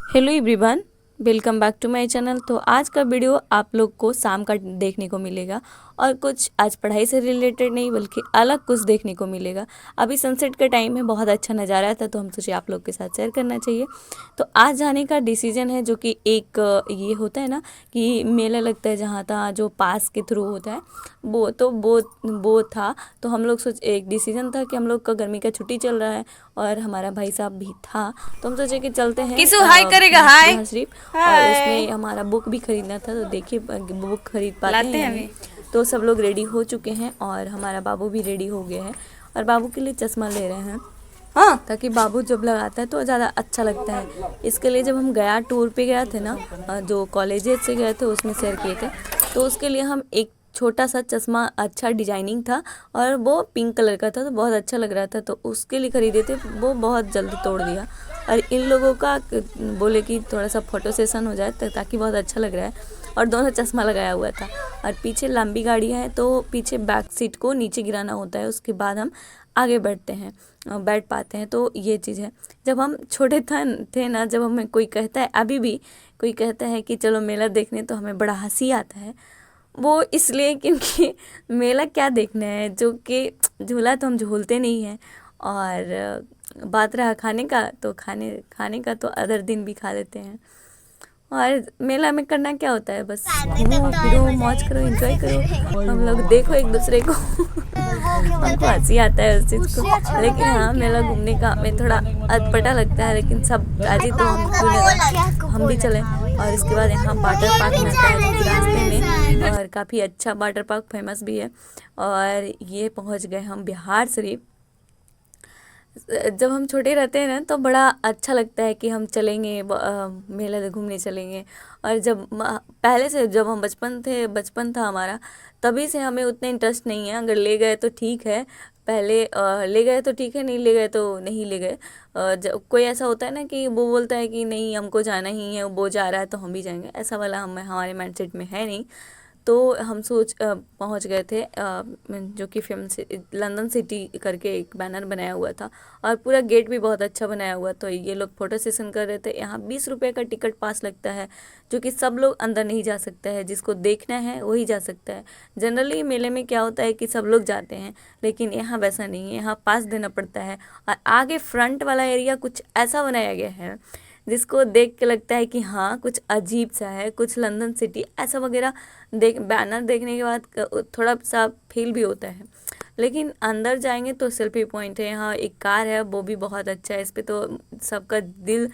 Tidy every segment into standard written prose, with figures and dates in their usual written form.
Hello everyone, welcome back to my channel. तो आज का वीडियो आप लोग को शाम का देखने को मिलेगा और कुछ आज पढ़ाई से रिलेटेड नहीं बल्कि अलग कुछ देखने को मिलेगा। अभी सनसेट का टाइम है, बहुत अच्छा नज़ारा था तो हम सोचे आप लोग के साथ शेयर करना चाहिए। तो आज जाने का डिसीजन है जो कि एक ये होता है ना कि मेला लगता है जहाँ था जो पास के थ्रू होता है वो था। तो हम लोग सोच एक डिसीजन था कि हम लोग का गर्मी का छुट्टी चल रहा है और हमारा भाई साहब भी था तो हम सोचे कि चलते हैं किसु हाय करेगा। हाय बिहार शरीफ। और हाय उसमें हमारा बुक भी खरीदना था तो देखिए बुक खरीद पाते हैं लाते या हैं नहीं। अभी। तो सब लोग रेडी हो चुके हैं और हमारा बाबू भी रेडी हो गया है और बाबू के लिए चश्मा ले रहे हैं हाँ ताकि बाबू जब लगाता है तो ज़्यादा अच्छा लगता है। इसके लिए जब हम गया टूर पे गए थे ना, जो कॉलेजेस से गए थे उसमें शेयर किए थे, तो उसके लिए हम एक छोटा सा चश्मा अच्छा डिजाइनिंग था और वो पिंक कलर का था तो बहुत अच्छा लग रहा था तो उसके लिए ख़रीदे थे। वो बहुत जल्दी तोड़ दिया और इन लोगों का बोले कि थोड़ा सा फ़ोटो सेशन हो जाए ताकि बहुत अच्छा लग रहा है। और दोनों चश्मा लगाया हुआ था और पीछे लंबी गाड़ियाँ हैं तो पीछे बैक सीट को नीचे गिराना होता है, उसके बाद हम आगे बैठते हैं बैठ पाते हैं। तो ये चीज़ है। जब हम छोटे थे ना, जब हमें कोई कहता है, अभी भी कोई कहता है कि चलो मेला देखने, तो हमें बड़ा हंसी आता है। वो इसलिए क्योंकि मेला क्या देखना है, जो कि झूला तो हम झूलते नहीं हैं। और बात रहा खाने का तो खाने का तो अदर दिन भी खा लेते हैं। और मेला में करना क्या होता है, बस घूमो फिरो मौज करो एंजॉय करो, हम लोग देखो एक दूसरे को। हमको हंसी आता है उस चीज़ को, लेकिन हाँ मेला घूमने का हमें थोड़ा अटपटा लगता है, लेकिन सब राजी तो हम क्यों नहीं, हम भी चलें। और इसके बाद यहाँ वाटर पार्क मिलता है जो कि रास्ते में, और काफ़ी अच्छा वाटर पार्क फेमस भी है। और ये पहुँच गए हम बिहार शरीफ। जब हम छोटे रहते हैं ना तो बड़ा अच्छा लगता है कि हम चलेंगे मेला घूमने चलेंगे। और जब पहले से जब हम बचपन था हमारा, तभी से हमें उतना इंटरेस्ट नहीं है। अगर ले गए तो ठीक है, पहले ले गए तो ठीक है, नहीं ले गए तो नहीं ले गए। जब कोई ऐसा होता है ना कि वो बोलता है कि नहीं हमको जाना ही है, वो जा रहा है तो हम भी जाएंगे, ऐसा वाला हम हमारे माइंडसेट में है नहीं। तो हम पहुंच गए थे जो कि लंदन सिटी करके एक बैनर बनाया हुआ था और पूरा गेट भी बहुत अच्छा बनाया हुआ। तो ये लोग फ़ोटो सेशन कर रहे थे। यहाँ 20 रुपये का टिकट पास लगता है, जो कि सब लोग अंदर नहीं जा सकता है, जिसको देखना है वही जा सकता है। जनरली मेले में क्या होता है कि सब लोग जाते हैं, लेकिन यहाँ वैसा नहीं है, यहाँ पास देना पड़ता है। और आगे फ्रंट वाला एरिया कुछ ऐसा बनाया गया है जिसको देख के लगता है कि हाँ कुछ अजीब सा है, कुछ लंदन सिटी ऐसा वगैरह बैनर देखने के बाद थोड़ा सा फील भी होता है। लेकिन अंदर जाएंगे तो सेल्फी पॉइंट है, यहाँ एक कार है वो भी बहुत अच्छा है। इस पे तो सबका दिल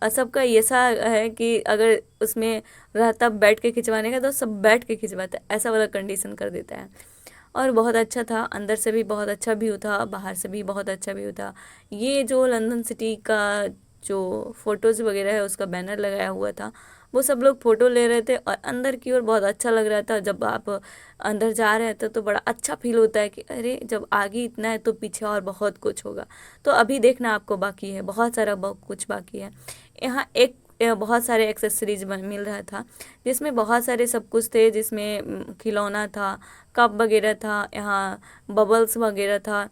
सबका ऐसा है कि अगर उसमें रहता बैठ के खिंचवाने का तो सब बैठ के खिंचवाता है, ऐसा वाला कंडीशन कर देता है। और बहुत अच्छा था, अंदर से भी बहुत अच्छा व्यू था, बाहर से भी बहुत अच्छा व्यू था। ये जो लंदन सिटी का जो फ़ोटोज़ वगैरह है उसका बैनर लगाया हुआ था, वो सब लोग फ़ोटो ले रहे थे और अंदर की ओर बहुत अच्छा लग रहा था। जब आप अंदर जा रहे थे तो बड़ा अच्छा फील होता है कि अरे जब आगे इतना है तो पीछे और बहुत कुछ होगा। तो अभी देखना आपको बाकी है, बहुत सारा बहुत कुछ बाकी है। यहाँ एक बहुत सारे एक्सेसरीज मिल रहा था, जिसमें बहुत सारे सब कुछ थे, जिसमें खिलौना था, कप वगैरह था, यहाँ बबल्स वगैरह था,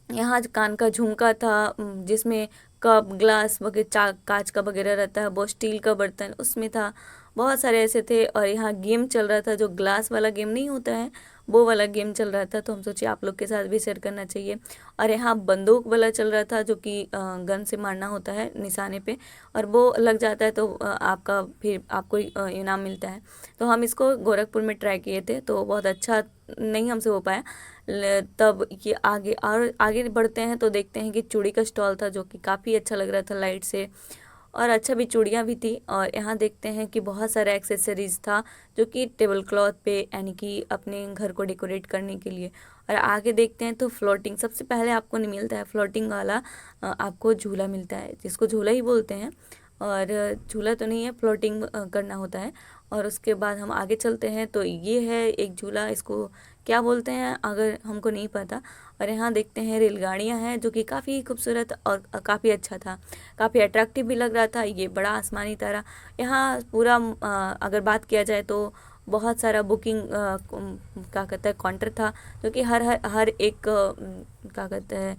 यहाँ कान का झुमका था, जिसमें कप ग्लास वगैरह कांच का वगैरह रहता है, वो स्टील का बर्तन उसमें था। बहुत सारे ऐसे थे। और यहाँ गेम चल रहा था, जो ग्लास वाला गेम नहीं होता है वो वाला गेम चल रहा था, तो हम सोचे आप लोग के साथ भी शेयर करना चाहिए। और यहाँ बंदूक वाला चल रहा था, जो कि गन से मारना होता है निशाने पे, और वो लग जाता है तो आपका फिर आपको इनाम मिलता है। तो हम इसको गोरखपुर में ट्राई किए थे तो बहुत अच्छा नहीं हमसे हो पाया। तब ये आगे और आगे बढ़ते हैं तो देखते हैं कि चूड़ी का स्टॉल था, जो कि काफ़ी अच्छा लग रहा था लाइट से, और अच्छा भी चूड़ियाँ भी थी। और यहाँ देखते हैं कि बहुत सारा एक्सेसरीज था, जो कि टेबल क्लॉथ पे यानी कि अपने घर को डेकोरेट करने के लिए। और आगे देखते हैं तो फ्लोटिंग सबसे पहले आपको नहीं मिलता है, फ्लोटिंग वाला आपको झूला मिलता है, जिसको झूला ही बोलते हैं। और झूला तो नहीं है, फ्लोटिंग करना होता है। और उसके बाद हम आगे चलते हैं तो ये है एक झूला, इसको क्या बोलते हैं अगर हमको नहीं पता। और यहाँ देखते हैं रेलगाड़ियाँ हैं, जो कि काफ़ी खूबसूरत और काफ़ी अच्छा था, काफ़ी अट्रैक्टिव भी लग रहा था। ये बड़ा आसमानी तारा यहाँ पूरा अगर बात किया जाए तो बहुत सारा बुकिंग क्या कहते हैं काउंटर था, जो कि हर हर हर एक क्या कहते हैं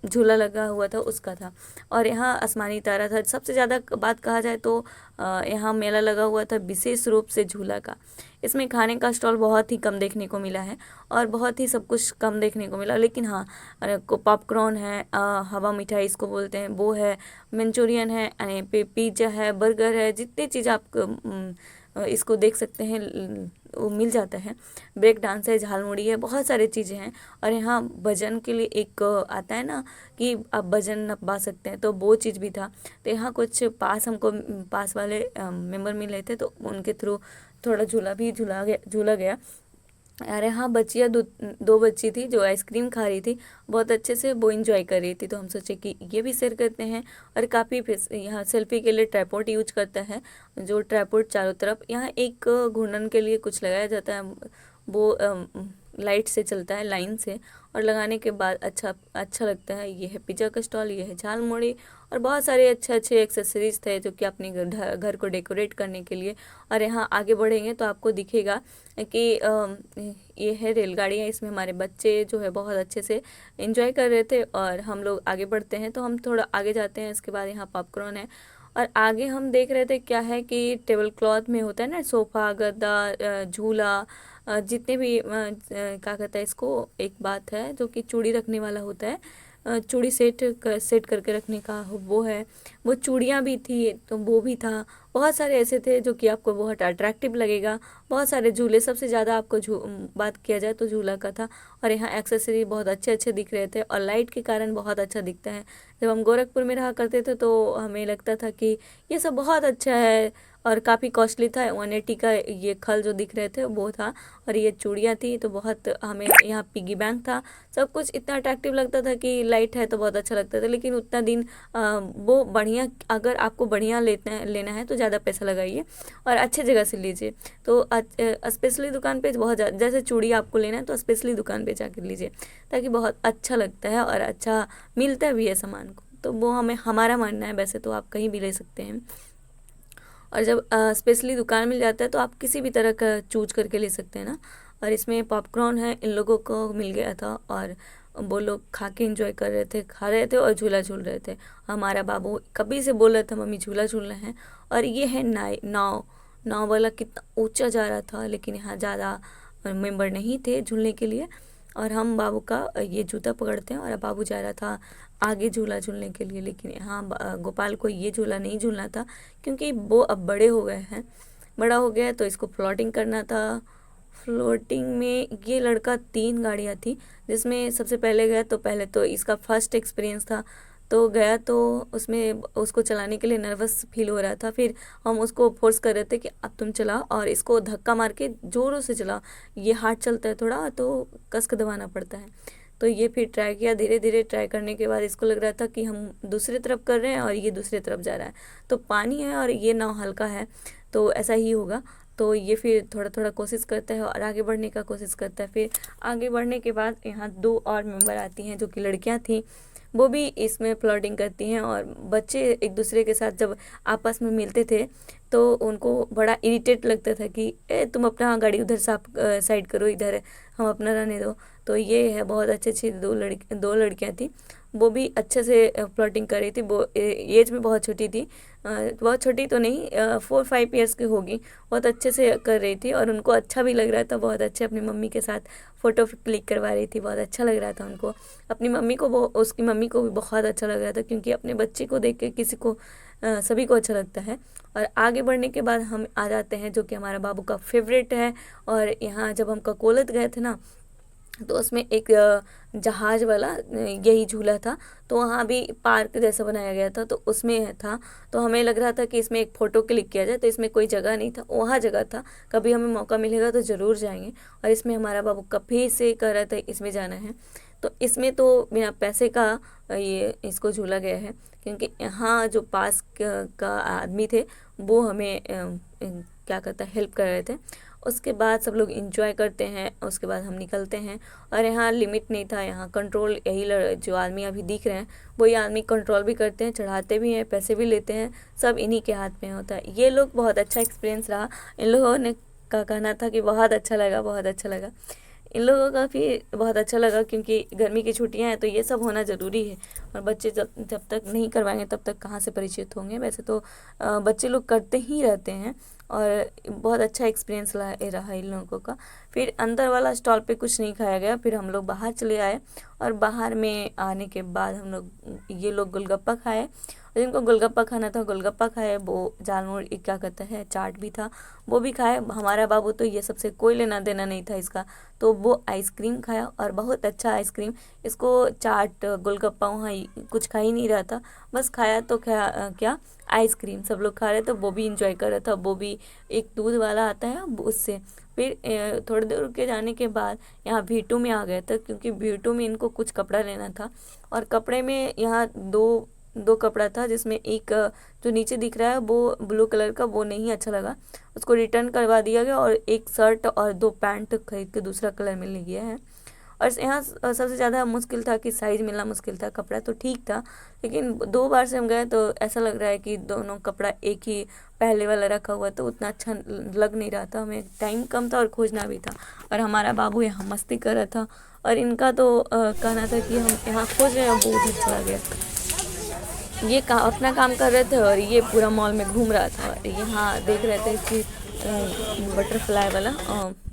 झूला लगा हुआ था उसका था। और यहाँ आसमानी तारा था। सबसे ज़्यादा बात कहा जाए तो यहाँ मेला लगा हुआ था विशेष रूप से झूला का। इसमें खाने का स्टॉल बहुत ही कम देखने को मिला है और बहुत ही सब कुछ कम देखने को मिला, लेकिन हाँ को पॉपकॉर्न है, हवा मिठाई इसको बोलते हैं वो है, मंचूरियन है, पिज्ज़ा है, बर्गर है, जितनी चीज़ आप इसको देख सकते हैं वो मिल जाता है। ब्रेक डांस है, झालमुड़ी है, बहुत सारी चीज़ें हैं। और यहाँ भजन के लिए एक आता है ना कि आप भजन नपवा सकते हैं, तो वो चीज़ भी था। तो यहाँ कुछ हमको पास वाले मेंबर मिले थे, तो उनके थ्रू थोड़ा झूला गया। अरे हाँ, बच्चियाँ दो बच्ची थी जो आइसक्रीम खा रही थी, बहुत अच्छे से वो इंजॉय कर रही थी। तो हम सोचे कि ये भी शेयर करते हैं। और काफ़ी यहाँ सेल्फी के लिए ट्राइपॉड यूज करता है, जो ट्राइपॉड चारों तरफ यहाँ एक घूर्णन के लिए कुछ लगाया जाता है, वो लाइट से चलता है, लाइन से, और लगाने के बाद अच्छा लगता है। ये है पिज्ज़ा का स्टॉल, ये है झालमुड़ी, और बहुत सारे अच्छे एक्सेसरीज थे जो कि अपने घर को डेकोरेट करने के लिए। और यहाँ आगे बढ़ेंगे तो आपको दिखेगा कि ये है रेलगाड़ियाँ, इसमें हमारे बच्चे जो है बहुत अच्छे से एंजॉय कर रहे थे। और हम लोग आगे बढ़ते हैं, तो हम थोड़ा आगे जाते हैं। इसके बाद यहाँ पॉपकॉर्न है, और आगे हम देख रहे थे क्या है कि टेबल क्लॉथ में होता है ना, सोफ़ा, गद्दा, झूला, जितने भी क्या कहता है इसको, एक बात है जो कि चूड़ी रखने वाला होता है, चूड़ी सेट करके रखने का वो है, वो चूड़ियाँ भी थी, तो वो भी था। बहुत सारे ऐसे थे जो कि आपको बहुत अट्रैक्टिव लगेगा। बहुत सारे झूले, सबसे ज़्यादा आपको बात किया जाए तो झूला का था। और यहाँ एक्सेसरी बहुत अच्छे दिख रहे थे, और लाइट के कारण बहुत अच्छा दिखता है। जब हम गोरखपुर में रहा करते थे तो हमें लगता था कि ये सब बहुत अच्छा है, और काफ़ी कॉस्टली था। 180 का ये खल जो दिख रहे थे वो था, और ये चूड़ियाँ थी। तो बहुत हमें यहाँ पिगी बैंक था, सब कुछ इतना अट्रैक्टिव लगता था कि लाइट है तो बहुत अच्छा लगता था। लेकिन उतना दिन वो बढ़िया, अगर आपको बढ़िया लेना है तो ज़्यादा पैसा लगाइए और अच्छे जगह से लीजिए। तो स्पेशली दुकान पे बहुत जैसे चूड़ी आपको लेना है तो स्पेशली दुकान पे जाकर लीजिए, ताकि बहुत अच्छा लगता है और अच्छा मिलता भी है सामान को। तो वो हमारा मानना है, वैसे तो आप कहीं भी ले सकते हैं। और जब स्पेशली दुकान मिल जाता है तो आप किसी भी तरह का चूज करके ले सकते हैं ना। और इसमें पॉपकॉर्न है, इन लोगों को मिल गया था, और वो लोग खा के एंजॉय खा रहे थे और झूला झूल रहे थे। हमारा बाबू कभी से बोल रहा था मम्मी झूला झूलना है। और ये है नाव नाव वाला, कितना ऊंचा जा रहा था, लेकिन यहाँ ज़्यादा मेंबर नहीं थे झूलने के लिए। और हम बाबू का ये जूता पकड़ते हैं, और बाबू जा रहा था आगे झूला झूलने के लिए। लेकिन यहाँ गोपाल को ये झूला नहीं झूलना था, क्योंकि वो अब बड़ा हो गया है, तो इसको फ्लोटिंग करना था। फ्लोटिंग में ये लड़का 3 गाड़ियाँ थी, जिसमें सबसे पहले गया, तो पहले तो इसका फर्स्ट एक्सपीरियंस था, तो गया तो उसमें उसको चलाने के लिए नर्वस फील हो रहा था। फिर हम उसको फोर्स कर रहे थे कि अब तुम चलाओ, और इसको धक्का मार के ज़ोरों से चलाओ, ये हार्ड चलता है थोड़ा, तो कस के दबाना पड़ता है। तो ये फिर ट्राई किया, धीरे धीरे ट्राई करने के बाद इसको लग रहा था कि हम दूसरी तरफ कर रहे हैं और ये दूसरी तरफ जा रहा है, तो पानी है और ये नाव हल्का है, तो ऐसा ही होगा। तो ये फिर थोड़ा थोड़ा कोशिश करता है और आगे बढ़ने का कोशिश करता है। फिर आगे बढ़ने के बाद यहाँ 2 और मेंबर आती हैं जो कि लड़कियाँ थी, वो भी इसमें फ्लर्टिंग करती हैं। और बच्चे एक दूसरे के साथ जब आपस में मिलते थे तो उनको बड़ा इरिटेट लगता था कि तुम अपना गाड़ी उधर साइड करो, इधर हम अपना रहने दो। तो ये है, बहुत अच्छी 2 लड़कियां थी, वो भी अच्छे से फ्लर्टिंग कर रही थी। वो एज में बहुत छोटी थी, बहुत छोटी तो नहीं, 4-5 ईयर्स की होगी। बहुत अच्छे से कर रही थी और उनको अच्छा भी लग रहा था, बहुत अच्छे अपनी मम्मी के साथ फ़ोटो क्लिक करवा रही थी, बहुत अच्छा लग रहा था उनको। अपनी मम्मी को, वो उसकी मम्मी को भी बहुत अच्छा लग रहा था, क्योंकि अपने बच्चे को देख के सभी को अच्छा लगता है। और आगे बढ़ने के बाद हम आ जाते हैं जो कि हमारा बाबू का फेवरेट है। और यहाँ जब हम ककोलत गए थे ना, तो उसमें एक जहाज वाला यही झूला था, तो वहाँ भी पार्क जैसा बनाया गया था, तो उसमें था। तो हमें लग रहा था कि इसमें एक फ़ोटो क्लिक किया जाए, तो इसमें कोई जगह नहीं था, वहाँ जगह था। कभी हमें मौका मिलेगा तो ज़रूर जाएंगे। और इसमें हमारा बाबू कभी से कह रहा था इसमें जाना है, तो इसमें तो बिना पैसे का ये इसको झूला गया है, क्योंकि यहाँ जो पास का आदमी थे वो हमें क्या कहता है, हेल्प कर रहे थे। उसके बाद सब लोग इंजॉय करते हैं, उसके बाद हम निकलते हैं। और यहाँ लिमिट नहीं था, यहाँ कंट्रोल यही जो आदमी अभी दिख रहे हैं वही आदमी कंट्रोल भी करते हैं, चढ़ाते भी हैं, पैसे भी लेते हैं, सब इन्हीं के हाथ में होता है। ये लोग बहुत अच्छा एक्सपीरियंस रहा, इन लोगों ने का कहना था कि बहुत अच्छा लगा, बहुत अच्छा लगा। इन लोगों का भी बहुत अच्छा लगा, क्योंकि गर्मी की छुट्टियां हैं तो ये सब होना ज़रूरी है। और बच्चे जब जब तक नहीं करवाएंगे तब तक कहाँ से परिचित होंगे। वैसे तो बच्चे लोग करते ही रहते हैं, और बहुत अच्छा एक्सपीरियंस रहा इन लोगों का। फिर अंदर वाला स्टॉल पे कुछ नहीं खाया गया, फिर हम लोग बाहर चले आए, और बाहर में आने के बाद हम लोग ये लोग गोलगप्पा खाए, और जिनको गोलगप्पा खाना था गोलगप्पा खाए। वो जालमोड़ क्या कहते हैं, चाट भी था, वो भी खाए। हमारा बाबू तो ये सबसे कोई लेना देना नहीं था इसका, तो वो आइसक्रीम खाया, और बहुत अच्छा आइसक्रीम। इसको चाट गोलगप्पा वहाँ कुछ खा ही नहीं रहा था, बस खाया तो क्या आइसक्रीम सब लोग खा रहे थे, वो भी इंजॉय कर रहा था। वो भी एक दूध वाला आता है उससे। फिर थोड़ी देर के जाने के बाद यहाँ V2 में आ गए थे, क्योंकि V2 में इनको कुछ कपड़ा लेना था। और कपड़े में यहाँ दो दो कपड़ा था, जिसमें एक जो नीचे दिख रहा है वो ब्लू कलर का, वो नहीं अच्छा लगा, उसको रिटर्न करवा दिया गया। और एक शर्ट और 2 पैंट खरीद के दूसरा कलर मिल गया है। और यहाँ सबसे ज़्यादा मुश्किल था कि साइज़ मिलना मुश्किल था। कपड़ा तो ठीक था, लेकिन 2 बार से हम गए तो ऐसा लग रहा है कि दोनों कपड़ा एक ही पहले वाला रखा हुआ, तो उतना अच्छा लग नहीं रहा था। हमें टाइम कम था और खोजना भी था, और हमारा बाबू यहाँ मस्ती कर रहा था, और इनका तो कहना था कि हम यहाँ खोज रहे हैं, और वो उधर चला गया। ये अपना काम कर रहे थे, और ये पूरा मॉल में घूम रहा था। यहाँ देख रहे थे कि बटरफ्लाई वाला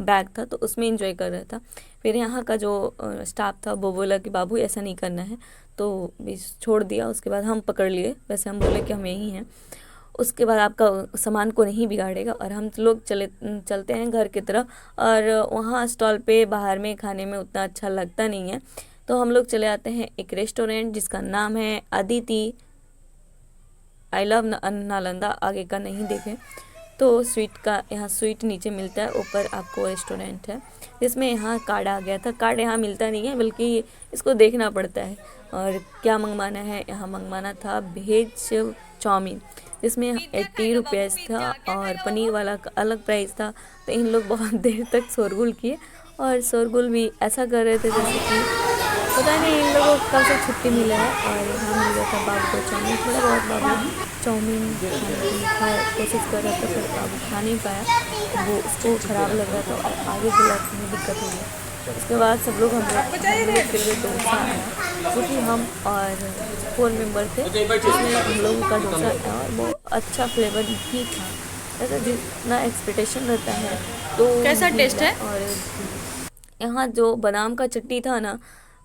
बैग था, तो उसमें एंजॉय कर रहा था। फिर यहाँ का जो स्टाफ था वो बोला कि बाबू ऐसा नहीं करना है, तो छोड़ दिया। उसके बाद हम पकड़ लिए, वैसे हम बोले कि हम यहीं हैं। उसके बाद आपका सामान को नहीं बिगाड़ेगा, और हम लोग चलते हैं घर की तरफ। और वहाँ स्टॉल पे बाहर में खाने में उतना अच्छा लगता नहीं है, तो हम लोग चले आते हैं एक रेस्टोरेंट जिसका नाम है अदिति आई लव नालंदा। आगे का नहीं देखें तो स्वीट का, यहाँ स्वीट नीचे मिलता है, ऊपर आपको रेस्टोरेंट है, जिसमें यहाँ कार्ड आ गया था। कार्ड यहाँ मिलता नहीं है, बल्कि इसको देखना पड़ता है। और क्या मंगवाना है, यहाँ मंगवाना था वेज चाउमीन, जिसमें 80 रुपीज़ था, और पनीर वाला का अलग प्राइस था। तो इन लोग बहुत देर तक शोरगुल किए, और शोरगुल भी ऐसा कर रहे थे जैसे कि पता नहीं इन लोगों को कब से छुट्टी मिला है। और यहाँ मिल गया था बाबू को चाउमीन, थोड़ा बहुत बाबू चाउमीन खाने की कोशिश कर रहा था, पर बाबू खा नहीं पाया, वो उसको ख़राब लग रहा था, और आगे के में दिक्कत हो गई। उसके बाद सब लोग हम लोग के लिए डोसा आया, क्योंकि हम और 4 मेंबर थे, जिसमें हम लोगों का डोसा था, और वो अच्छा फ्लेवर भी था, ऐसा जितना एक्सपेक्टेशन रहता है। तो कैसा टेस्ट है? और यहाँ जो बादाम का चटनी था ना,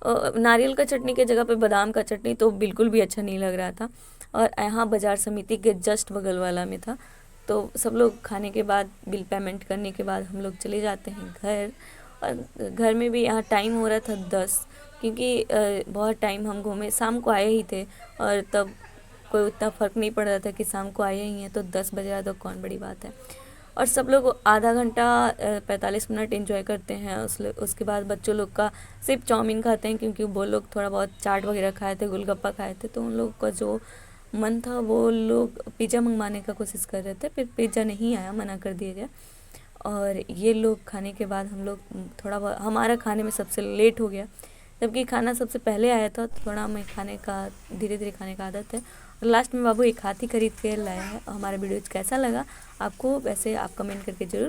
नारियल का चटनी के जगह पे बादाम का चटनी तो बिल्कुल भी अच्छा नहीं लग रहा था। और यहाँ बाजार समिति के जस्ट बगल वाला में था। तो सब लोग खाने के बाद बिल पेमेंट करने के बाद हम लोग चले जाते हैं घर। और घर में भी यहाँ टाइम हो रहा था 10, क्योंकि बहुत टाइम हम घूमे, शाम को आए ही थे, और तब कोई उतना फ़र्क नहीं पड़ रहा था कि शाम को आए ही हैं तो 10 बज रहा है तो कौन बड़ी बात है। और सब लोग आधा घंटा 45 मिनट एंजॉय करते हैं। उसके बाद बच्चों लोग का सिर्फ चाउमीन खाते हैं, क्योंकि वो लोग थोड़ा बहुत चाट वगैरह खाए थे, गोलगप्पा खाए थे, तो उन लोगों का जो मन था वो लोग पिज़्ज़ा मंगवाने का कोशिश कर रहे थे, फिर पिज़्ज़ा नहीं आया, मना कर दिया गया। और ये लोग खाने के बाद हम लोग थोड़ा बहुत, हमारा खाने में सबसे लेट हो गया, जबकि खाना सबसे पहले आया था, तो थोड़ा हमें खाने का धीरे धीरे खाने का आदत है। और लास्ट में बाबू एक हाथी खरीद के लाया है। हमारा वीडियो कैसा लगा आपको, वैसे आप कमेंट करके ज़रूर